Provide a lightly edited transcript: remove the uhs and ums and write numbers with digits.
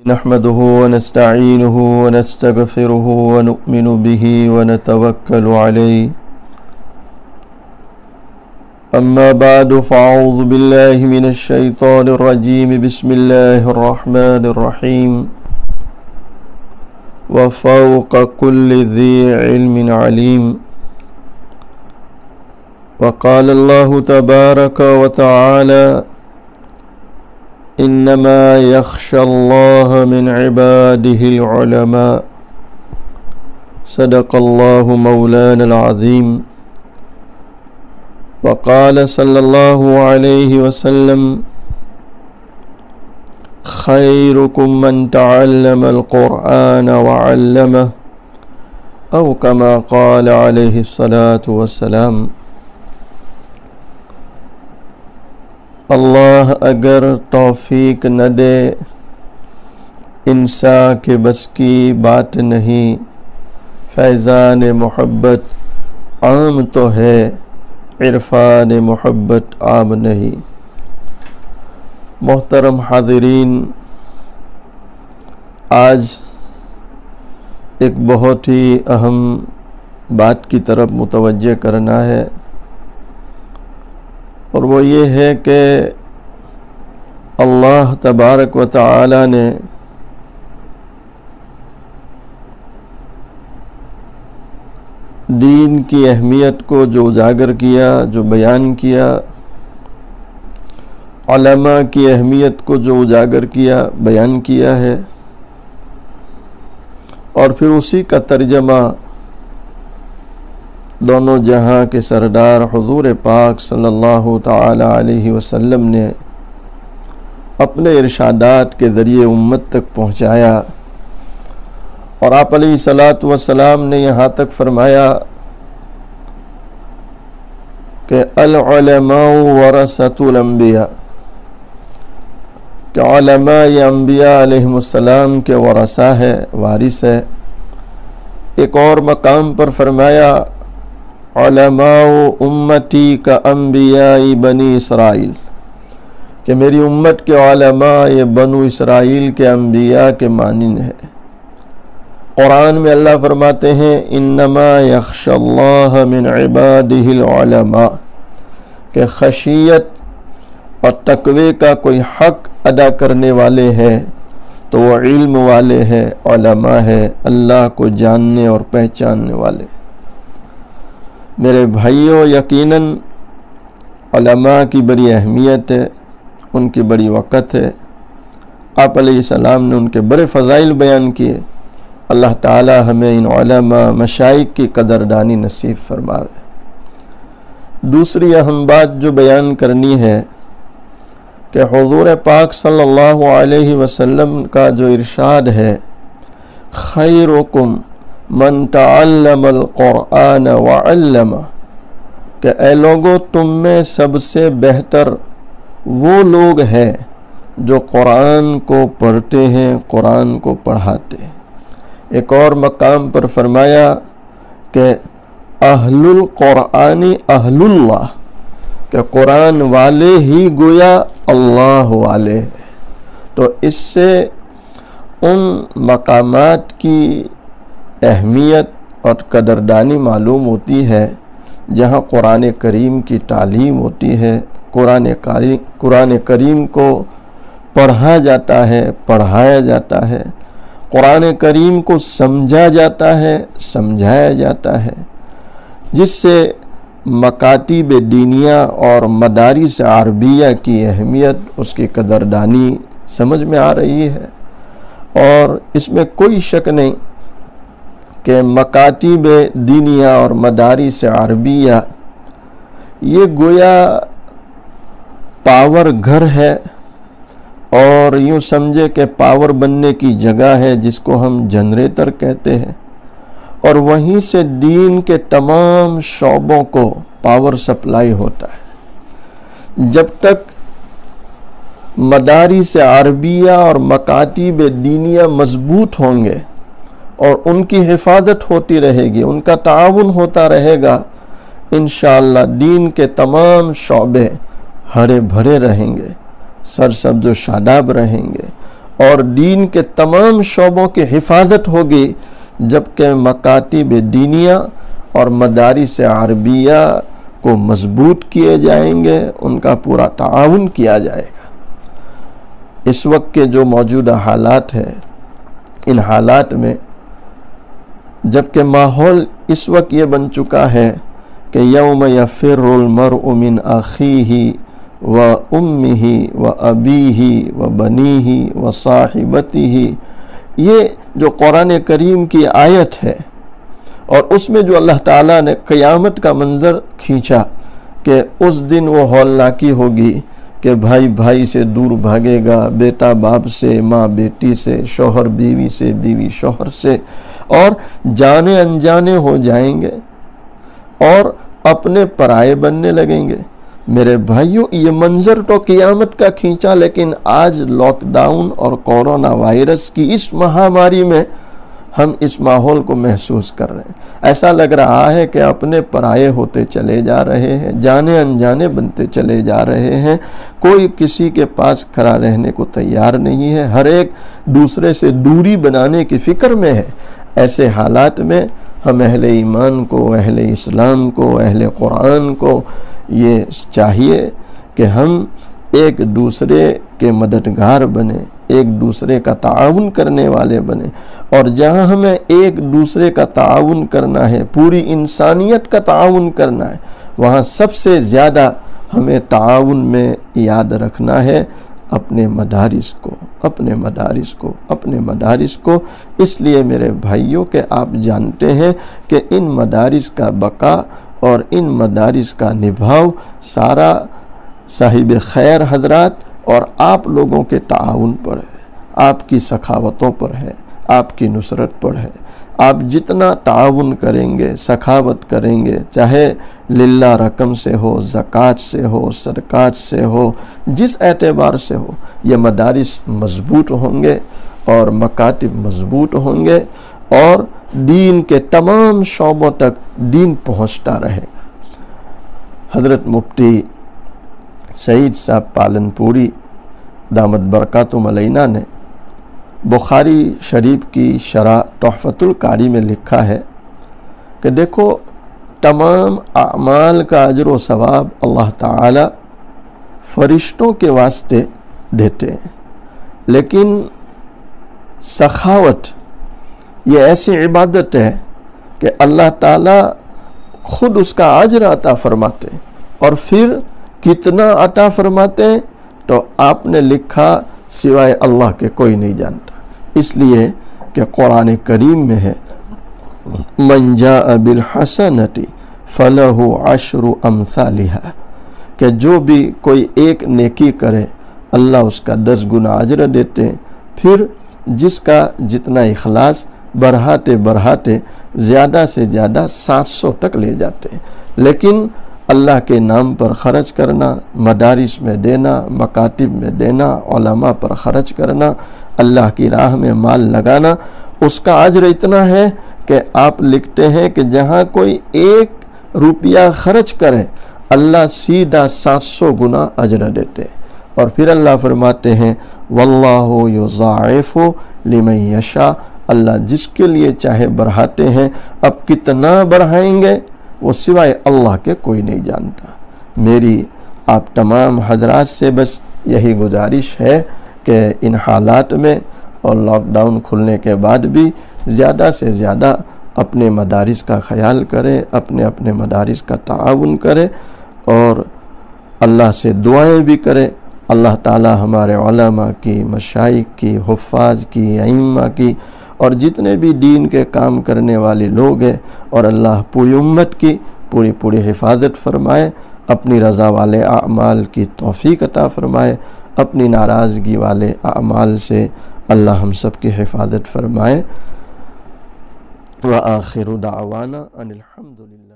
نحمده ونستعينه ونستغفره ونؤمن به ونتوكل عليه أما بعد فأعوذ بالله من الشيطان الرجيم بسم الله الرحمن الرحيم وفوق كل ذي علم عليم وقال الله تبارك وتعالى انما يخشى الله من عباده العلماء صدق الله مولانا العظيم وقال صلى الله عليه وسلم خيركم من تعلم القرآن وعلمه او كما قال عليه الصلاة والسلام۔ اللہ اگر توفیق نہ دے انسان کے بس کی بات نہیں، فیضان محبت عام تو ہے عرفان محبت عام نہیں۔ محترم حاضرین، آج ایک بہت ہی اہم بات کی طرف متوجہ کرنا ہے، اور وہ یہ ہے کہ اللہ تبارک و تعالی نے دین کی اہمیت کو جو اجاگر کیا، جو بیان کیا، علماء کی اہمیت کو جو اجاگر کیا، بیان کیا ہے، اور پھر اسی کا ترجمہ دونوں جہاں کے سردار حضور پاک صلی اللہ تعالی علیہ وسلم نے اپنے ارشادات کے ذریعے امت تک پہنچایا، اور آپ علیہ الصلاۃ والسلام نے یہاں تک فرمایا کہ العلماء ورثۃ الانبیاء، کہ علماء یہ انبیاء علیہ السلام کے ورثہ ہے، وارث ہے۔ ایک اور مقام پر فرمایا علماء امتی کا انبیاء بنی اسرائیل، کہ میری امت کے علماء یہ بنو اسرائیل کے انبیاء کے مانند ہے۔ قرآن میں اللہ فرماتے ہیں انما یخشی اللہ من عبادہ العلماء، کہ خشیت اور تقوی کا کوئی حق ادا کرنے والے ہیں تو وہ علم والے ہیں، علماء ہیں، اللہ کو جاننے اور پہچاننے والے۔ میرے بھائیوں، یقیناً علماء کی بڑی اہمیت ہے، ان کی بڑی وقت ہے۔ آپ علیہ السلام نے ان کے بڑے فضائل بیان کیے۔ اللہ تعالی ہمیں ان علماء مشائخ کی قدردانی نصیب فرمائے۔ دوسری اہم بات جو بیان کرنی ہے کہ حضور پاک صلی اللہ علیہ وسلم کا جو ارشاد ہے خیرکم من تعلم القرآن وعلمہ، کہ اے لوگو تم میں سب سے بہتر وہ لوگ ہیں جو قرآن کو پڑھتے ہیں، قرآن کو پڑھاتے ہیں۔ ایک اور مقام پر فرمایا کہ اہل القرآن اہل اللہ، کہ قرآن والے ہی گویا اللہ والے ہیں۔ تو اس سے ان مقامات کی اہمیت اور قدردانی معلوم ہوتی ہے جہاں قرآن کریم کی تعلیم ہوتی ہے، قرآن کریم کو پڑھا جاتا ہے، پڑھایا جاتا ہے، قرآن کریم کو سمجھا جاتا ہے، سمجھایا جاتا ہے، جس سے مکاتب دینیہ اور مدارس عربیہ کی اہمیت، اس کی قدردانی سمجھ میں آ رہی ہے۔ اور اس میں کوئی شک نہیں کہ مکاتب دینیہ اور مدارس عربیہ یہ گویا پاور گھر ہے، اور یوں سمجھے کہ پاور بننے کی جگہ ہے جس کو ہم جنریٹر کہتے ہیں، اور وہیں سے دین کے تمام شعبوں کو پاور سپلائی ہوتا ہے۔ جب تک مدارس عربیہ اور مکاتب دینیہ مضبوط ہوں گے اور ان کی حفاظت ہوتی رہے گی، ان کا تعاون ہوتا رہے گا، انشاءاللہ دین کے تمام شعبے ہرے بھرے رہیں گے، سرسبز و شاداب رہیں گے، اور دین کے تمام شعبوں کی حفاظت ہوگی، جبکہ مکاتب دینیہ اور مدارس عربیہ کو مضبوط کیے جائیں گے، ان کا پورا تعاون کیا جائے گا۔ اس وقت کے جو موجودہ حالات ہیں، ان حالات میں جبکہ ماحول اس وقت یہ بن چکا ہے کہ یوم یفر المرء من اخیہ و امہ و ابیہ و بنیہ و صاحبتہ، یہ جو قرآن کریم کی آیت ہے، اور اس میں جو اللہ تعالیٰ نے قیامت کا منظر کھینچا کہ اس دن وہ ہولناکی ہوگی کہ بھائی بھائی سے دور بھاگے گا، بیٹا باپ سے، ماں بیٹی سے، شوہر بیوی سے، بیوی شوہر سے، اور جانے انجانے ہو جائیں گے اور اپنے پرائے بننے لگیں گے۔ میرے بھائیوں، یہ منظر تو قیامت کا کھینچا، لیکن آج لاک ڈاؤن اور کورونا وائرس کی اس مہاماری میں ہم اس ماحول کو محسوس کر رہے ہیں۔ ایسا لگ رہا ہے کہ اپنے پرائے ہوتے چلے جا رہے ہیں، جانے انجانے بنتے چلے جا رہے ہیں، کوئی کسی کے پاس کھڑا رہنے کو تیار نہیں ہے، ہر ایک دوسرے سے دوری بنانے کی فکر میں ہے۔ ایسے حالات میں ہم اہل ایمان کو، اہل اسلام کو، اہل قرآن کو یہ چاہیے کہ ہم ایک دوسرے کے مددگار بنیں، ایک دوسرے کا تعاون کرنے والے بنیں، اور جہاں ہمیں ایک دوسرے کا تعاون کرنا ہے، پوری انسانیت کا تعاون کرنا ہے، وہاں سب سے زیادہ ہمیں تعاون میں یاد رکھنا ہے اپنے مدارس کو، اپنے مدارس کو، اپنے مدارس کو۔ اس لیے میرے بھائیوں کہ آپ جانتے ہیں کہ ان مدارس کا بقا اور ان مدارس کا نبھاؤ سارا صاحب خیر حضرات اور آپ لوگوں کے تعاون پر ہے، آپ کی سخاوتوں پر ہے، آپ کی نصرت پر ہے۔ آپ جتنا تعاون کریں گے، سخاوت کریں گے، چاہے للہ رقم سے ہو، زکوٰۃ سے ہو، صدقات سے ہو، جس اعتبار سے ہو، یہ مدارس مضبوط ہوں گے اور مکاتب مضبوط ہوں گے، اور دین کے تمام شعبوں تک دین پہنچتا رہے گا۔ حضرت مفتی سعید صاحب پالن پوری دامت برکاتہم علینا نے بخاری شریف کی شرح تحفۃ القاری میں لکھا ہے کہ دیکھو، تمام اعمال کا اجر و ثواب اللہ تعالی فرشتوں کے واسطے دیتے ہیں، لیکن سخاوت یہ ایسی عبادت ہے کہ اللہ تعالی خود اس کا اجر عطا فرماتے ہیں، اور پھر کتنا عطا فرماتے ہیں تو آپ نے لکھا سوائے اللہ کے کوئی نہیں جانتا۔ اس لیے کہ قرآن کریم میں ہے من جاء بالحسنۃ فلہ عشر امثالها، کہ جو بھی کوئی ایک نیکی کرے اللہ اس کا 10 گنا اجر دیتے ہیں، پھر جس کا جتنا اخلاص بڑھاتے بڑھاتے زیادہ سے زیادہ 700 تک لے جاتے ہیں۔ لیکن اللہ کے نام پر خرچ کرنا، مدارس میں دینا، مکاتب میں دینا، علماء پر خرچ کرنا، اللہ کی راہ میں مال لگانا، اس کا اجر اتنا ہے کہ آپ لکھتے ہیں کہ جہاں کوئی 1 روپیہ خرچ کرے اللہ سیدھا 700 گنا اجر دیتے ہیں۔ اور پھر اللہ فرماتے ہیں واللہ یضاعف لمن یشاء، اللہ جس کے لیے چاہے بڑھاتے ہیں۔ اب کتنا بڑھائیں گے وہ سوائے اللہ کے کوئی نہیں جانتا۔ میری آپ تمام حضرات سے بس یہی گزارش ہے کہ ان حالات میں اور لاک ڈاؤن کھلنے کے بعد بھی زیادہ سے زیادہ اپنے مدارس کا خیال کریں، اپنے مدارس کا تعاون کریں، اور اللہ سے دعائیں بھی کریں۔ اللہ تعالی ہمارے علماء کی، مشائخ کی، حفاظ کی، ائمہ کی، اور جتنے بھی دین کے کام کرنے والے لوگ ہیں، اور اللہ پوری امت کی پوری حفاظت فرمائے، اپنی رضا والے اعمال کی توفیق عطا فرمائے، اپنی ناراضگی والے اعمال سے اللہ ہم سب کی حفاظت فرمائے۔ وآخر دعوانا ان الحمدللہ۔